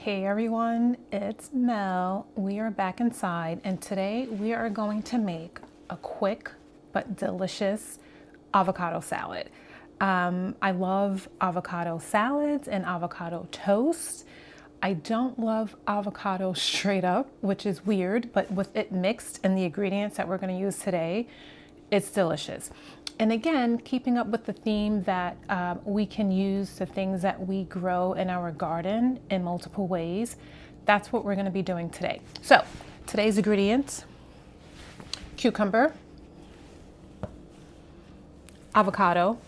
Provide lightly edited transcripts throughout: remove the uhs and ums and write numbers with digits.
Hey everyone, it's Mel. We are back inside and today we are going to make a quick but delicious avocado salad. I love avocado salads and avocado toast. I don't love avocado straight up, which is weird, but with it mixed and the ingredients that we're going to use today, it's delicious. And again, keeping up with the theme that we can use the things that we grow in our garden in multiple ways. That's what we're going to be doing today. So today's ingredients: cucumber, avocado.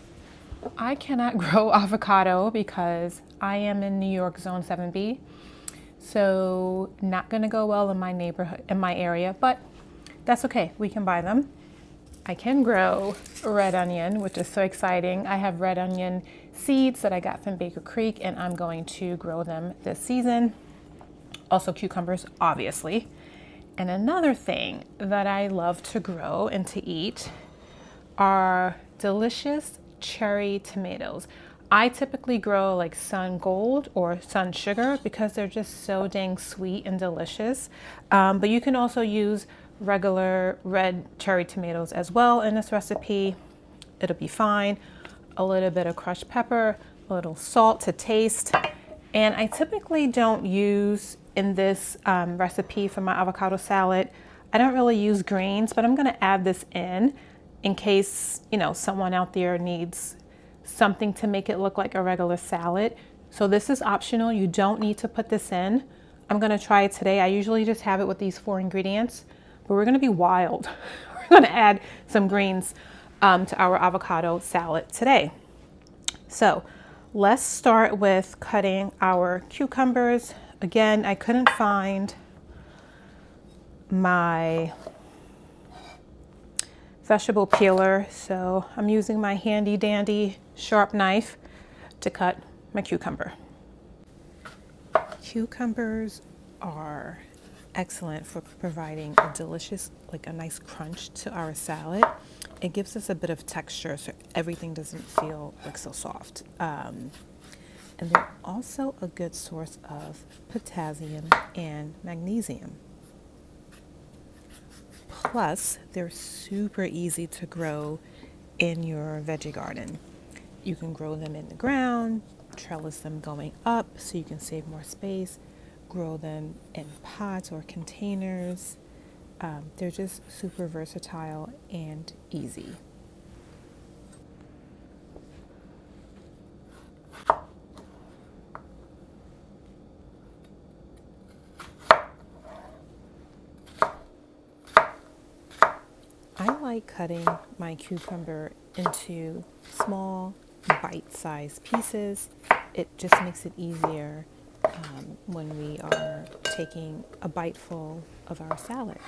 I cannot grow avocado because I am in New York Zone 7B. So not going to go well in my neighborhood, in my area, but that's okay. We can buy them. I can grow red onion, which is so exciting. I have red onion seeds that I got from Baker Creek and I'm going to grow them this season. Also cucumbers, obviously. And another thing that I love to grow and to eat are delicious cherry tomatoes. I typically grow like Sun Gold or Sun Sugar because they're just so dang sweet and delicious. But you can also use regular red cherry tomatoes as well in this recipe. It'll be fine. A little bit of crushed pepper, a little salt to taste. And I typically don't use in this recipe for my avocado salad, I don't really use greens, but I'm gonna add this in case, you know, someone out there needs something to make it look like a regular salad. So this is optional. You don't need to put this in. I'm gonna try it today. I usually just have it with these 4 ingredients. But we're gonna be wild. We're gonna add some greens to our avocado salad today. So let's start with cutting our cucumbers. Again, I couldn't find my vegetable peeler, so I'm using my handy dandy sharp knife to cut my cucumber. Cucumbers are excellent for providing a delicious, like a nice crunch to our salad. It gives us a bit of texture so everything doesn't feel like so soft. And they're also a good source of potassium and magnesium. Plus, they're super easy to grow in your veggie garden. You can grow them in the ground, trellis them going up so you can save more space. Grow them in pots or containers. They're just super versatile and easy. I like cutting my cucumber into small bite-sized pieces. It just makes it easier when we are taking a bite full of our salad.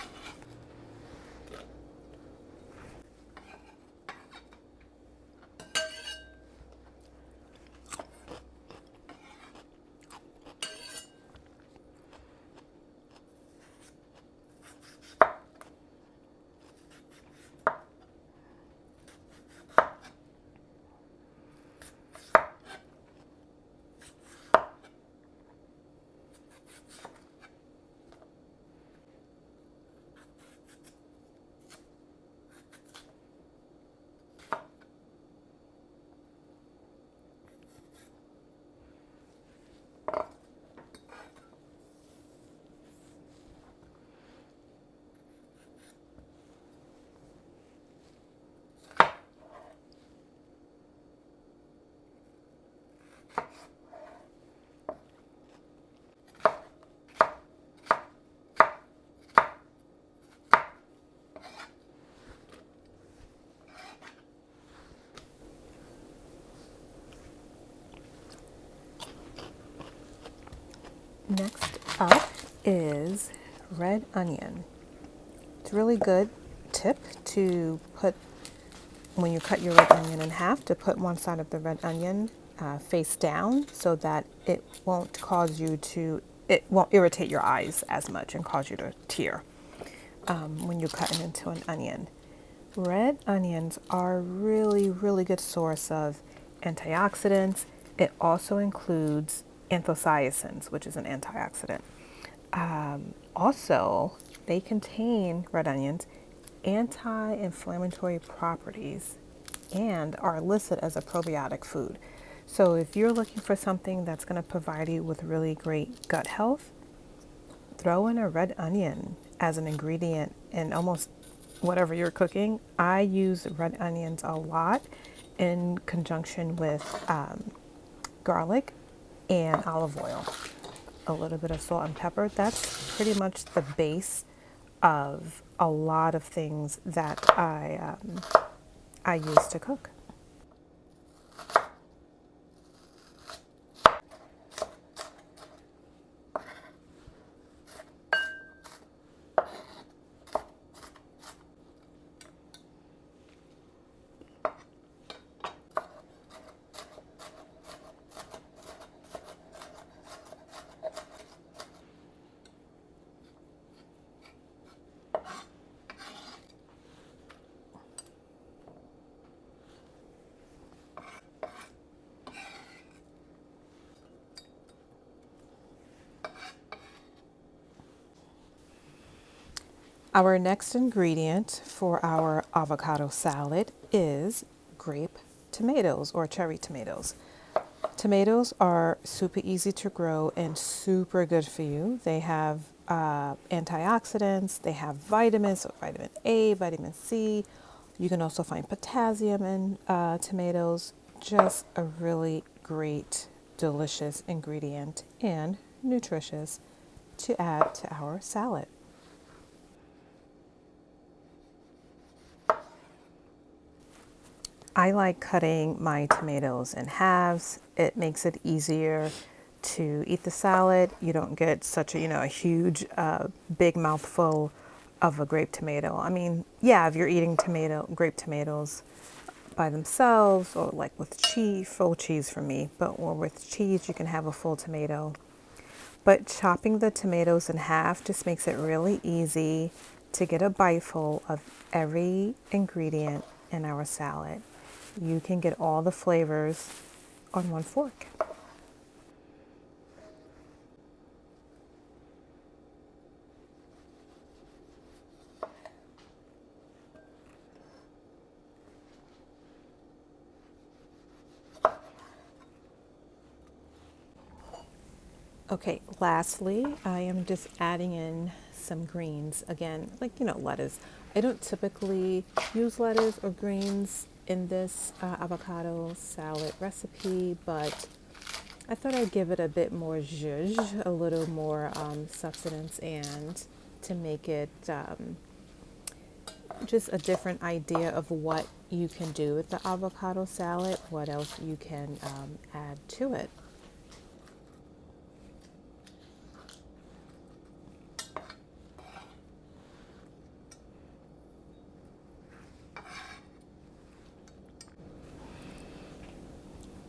Next up is red onion. It's a really good tip to put, when you cut your red onion in half, to put one side of the red onion face down so that it won't irritate your eyes as much and cause you to tear when you're cutting into an onion. Red onions are a really, really good source of antioxidants. It also includes anthocyanins, which is an antioxidant. Also, they contain, red onions, anti-inflammatory properties and are listed as a probiotic food. So if you're looking for something that's going to provide you with really great gut health, throw in a red onion as an ingredient in almost whatever you're cooking. I use red onions a lot in conjunction with garlic and olive oil, a little bit of salt and pepper. That's pretty much the base of a lot of things that I use to cook. Our next ingredient for our avocado salad is grape tomatoes or cherry tomatoes. Tomatoes are super easy to grow and super good for you. They have antioxidants, they have vitamins, so vitamin A, vitamin C. You can also find potassium in tomatoes. Just a really great, delicious ingredient and nutritious to add to our salad. I like cutting my tomatoes in halves. It makes it easier to eat the salad. You don't get such a huge, big mouthful of a grape tomato. I mean, yeah, if you're eating grape tomatoes by themselves or like with cheese, full cheese for me, or with cheese, you can have a full tomato. But chopping the tomatoes in half just makes it really easy to get a biteful of every ingredient in our salad. You can get all the flavors on one fork. Okay, lastly, I am just adding in some greens. Again, like, lettuce. I don't typically use lettuce or greens in this avocado salad recipe, but I thought I'd give it a bit more zhuzh, a little more substance, and to make it just a different idea of what you can do with the avocado salad, what else you can add to it.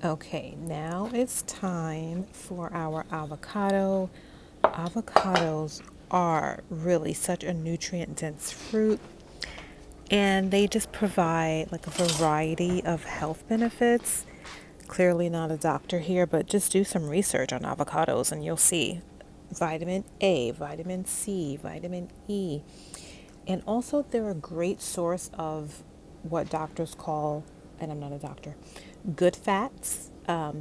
Okay, now it's time for our avocado. Avocados are really such a nutrient dense fruit, and they just provide like a variety of health benefits. Clearly not a doctor here, but just do some research on avocados and you'll see vitamin A, vitamin C, vitamin E. And also they're a great source of what doctors call, and I'm not a doctor, good fats.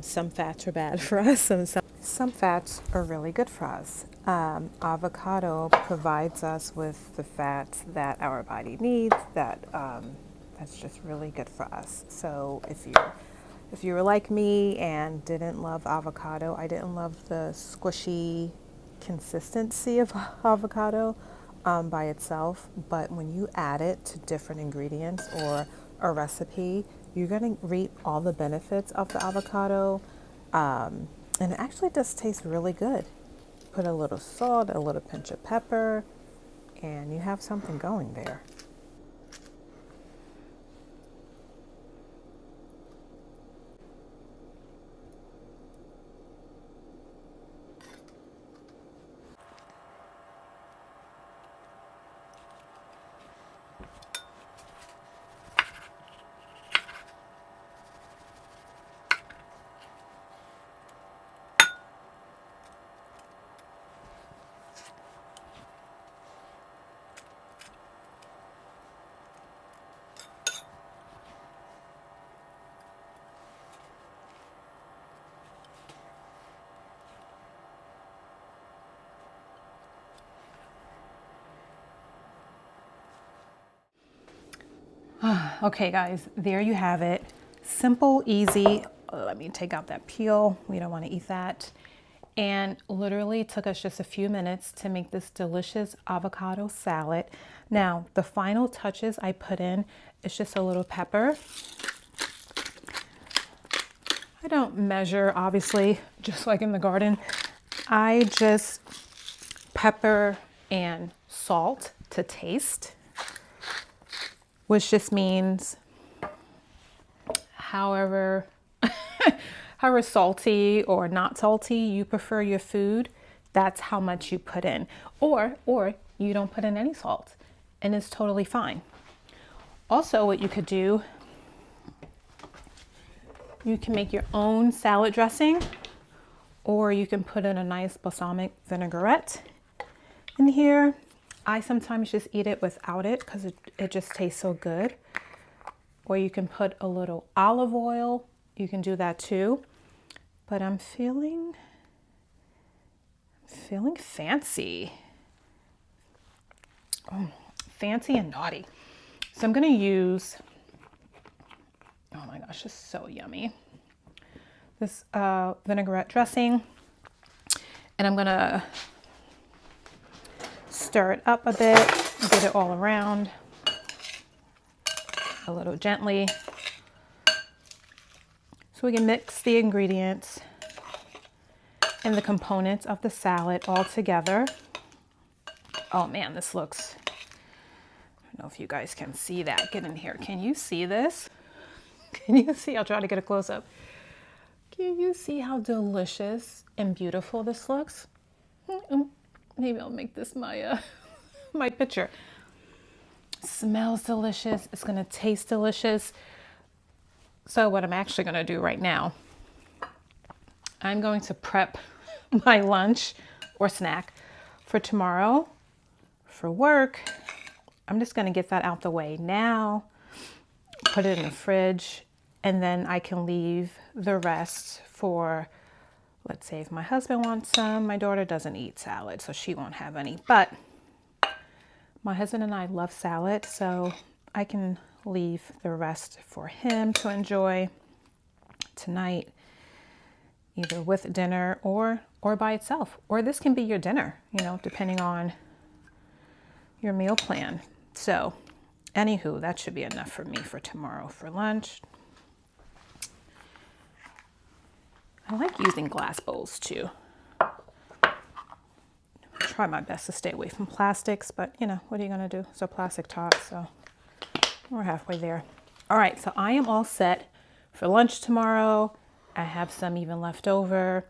Some fats are bad for us, and some fats are really good for us. Avocado provides us with the fats that our body needs. That's just really good for us. So if you were like me and didn't love avocado, I didn't love the squishy consistency of avocado by itself, but when you add it to different ingredients or a recipe, you're going to reap all the benefits of the avocado. And it actually does taste really good. Put a little salt, a little pinch of pepper, and you have something going there. Okay guys, there you have it. Simple, easy. Let me take out that peel. We don't want to eat that. And literally took us just a few minutes to make this delicious avocado salad. Now, the final touches I put in is just a little pepper. I don't measure, obviously, just like in the garden. I just pepper and salt to taste, which just means however salty or not salty you prefer your food, that's how much you put in. Or you don't put in any salt and it's totally fine. Also, what you could do, you can make your own salad dressing, or you can put in a nice balsamic vinaigrette in here. I sometimes just eat it without it because it just tastes so good. Or you can put a little olive oil. You can do that too. But I'm feeling fancy. Oh, fancy and naughty. So I'm going to use, oh my gosh, it's so yummy, this vinaigrette dressing. And I'm going to stir it up a bit, get it all around a little gently. So we can mix the ingredients and the components of the salad all together. Oh man, this looks, I don't know if you guys can see that. Get in here. Can you see this? Can you see? I'll try to get a close up. Can you see how delicious and beautiful this looks? Maybe I'll make this my my picture. Smells delicious. It's gonna taste delicious. So what I'm actually gonna do right now, I'm going to prep my lunch or snack for tomorrow for work. I'm just gonna get that out the way now, put it in the fridge, and then I can leave the rest for, let's say if my husband wants some. My daughter doesn't eat salad, so she won't have any, but my husband and I love salad, so I can leave the rest for him to enjoy tonight, either with dinner or by itself. Or this can be your dinner, you know, depending on your meal plan. So anywho, that should be enough for me for tomorrow for lunch. I like using glass bowls too. Try my best to stay away from plastics, but you know, what are you gonna do? So plastic top, so we're halfway there. All right, so I am all set for lunch tomorrow. I have some even left over.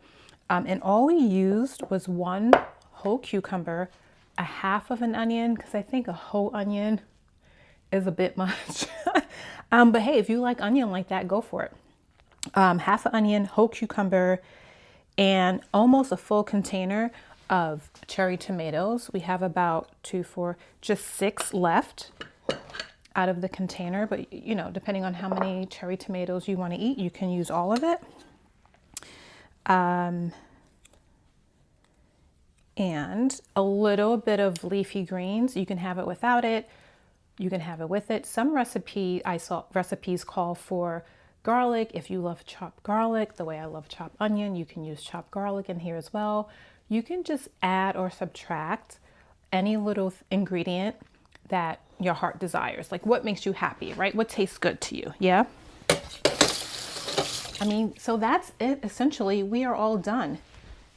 And all we used was one whole cucumber, a half of an onion, because I think a whole onion is a bit much. But hey, if you like onion like that, go for it. Half an onion, whole cucumber, and almost a full container of cherry tomatoes. We have about 6 left out of the container, but you know, depending on how many cherry tomatoes you want to eat, you can use all of it. And a little bit of leafy greens. You can have it without it. You can have it with it. Some I saw recipes call for garlic. If you love chopped garlic, the way I love chopped onion, you can use chopped garlic in here as well. You can just add or subtract any little ingredient that your heart desires. Like what makes you happy, right? What tastes good to you, yeah? I mean, so that's it. Essentially, we are all done.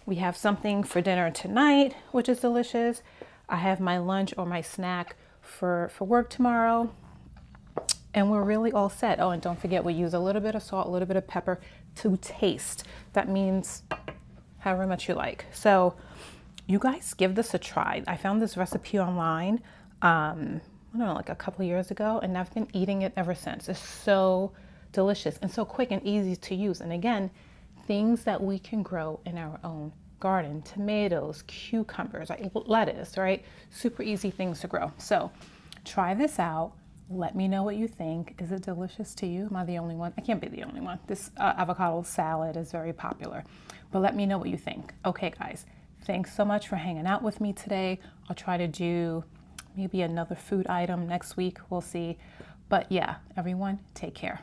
We have something for dinner tonight, which is delicious. I have my lunch or my snack for work tomorrow. And we're really all set. Oh, and don't forget, we use a little bit of salt, a little bit of pepper to taste. That means however much you like. So you guys give this a try. I found this recipe online, I don't know, like a couple of years ago, and I've been eating it ever since. It's so delicious and so quick and easy to use. And again, things that we can grow in our own garden: tomatoes, cucumbers, right? Lettuce, right? Super easy things to grow. So try this out. Let me know what you think. Is it delicious to you? Am I the only one? I can't be the only one. This avocado salad is very popular, but let me know what you think. Okay, guys, thanks so much for hanging out with me today. I'll try to do maybe another food item next week. We'll see. But yeah, everyone, take care.